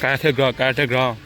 Karate ground. Karate ground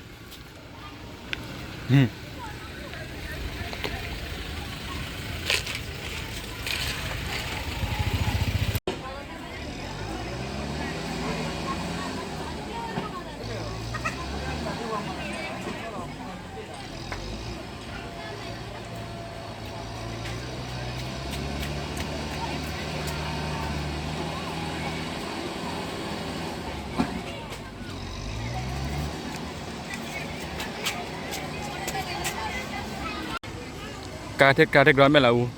မဲ့လာဘူး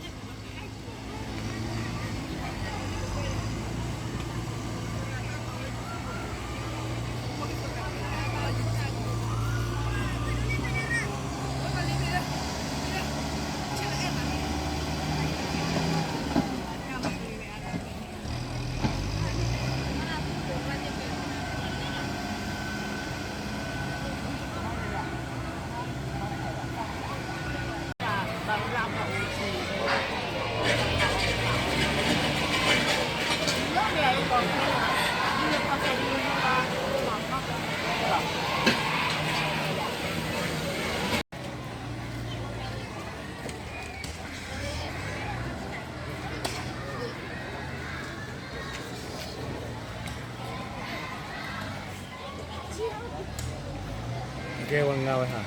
แกวังเงาฮะ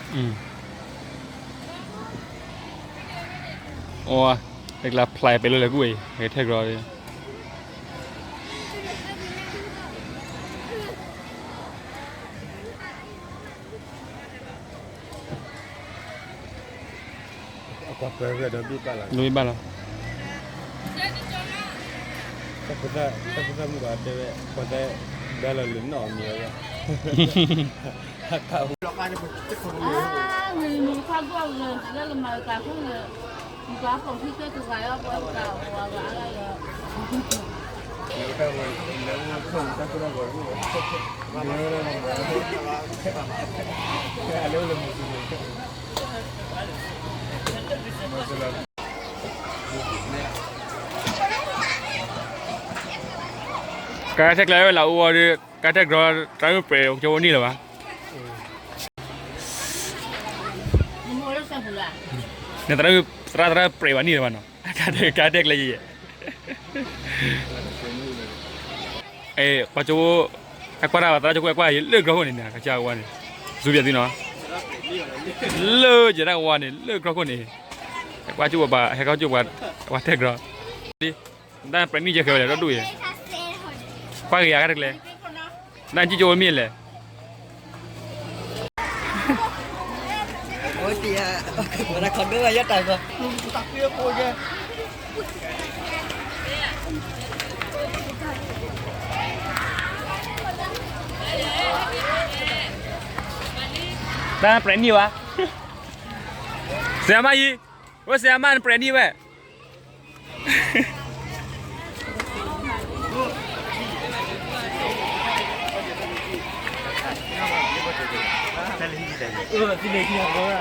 โอ้เด็กละพลายไปเลยกูเฮ้ยเทกรอเลยก็เปิดเดี๋ยวบีบไปละ ลุยบ้านเรา ถ้าพูดมึงก็เดี๋ยวพอได้ได้ละลุ้นหน่อมีอะไรฮักเขาเราการจะพูดคนเดียว你快过了，那个嘛，赶快的，你把火气这个还要不要搞？我完了了。แล้วก็แล้วส่งถ้าคุณเอาไว้ก็ว่าเรื่องอะไรเรื่องเลยการเทกแล้วเราวัวดิการเทกรอตายไม่เปรี้ยวจะวันนี้เหรอวะเนี่ยตอนเปรี้ยววันนี้เหรอวะเนาะการเทกเลยเอ้ปัจจุบันไอ้ปลาตอนจะกูไอ้ปลาเลิกกระโหนเนี่ยกระจายวันนี้ซูเบียดีเนาะเลิกจะได้วันนี้เลิกกระโหนนี่ไอ้ปลาจูบว่าให้เขาจูบว่าเทกรอดิได้เป็นนี่จะเคยเลยก็ดูยังปลาเกี่ยกันเลยนั่นจีโจมีเลยโอ้ยเตี้ยมันคนด้วยยัดใจก็ตักเตี้ยโอ้ยได้เปรนนี่วะเสียมาอีว่าเสียมาเปรนนี่เว้ยที่เด็กเนี่ยเขาอะ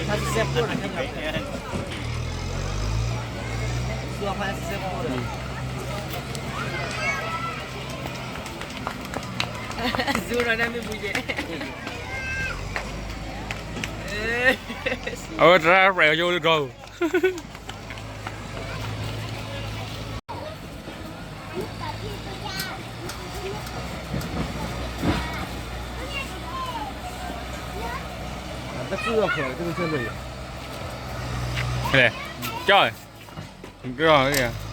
他是先过的，说话是先过的。Zura na mi buje. เอาตราเปรี้ยวโยนกู这个可这个真的有。对，叫，你知道那个。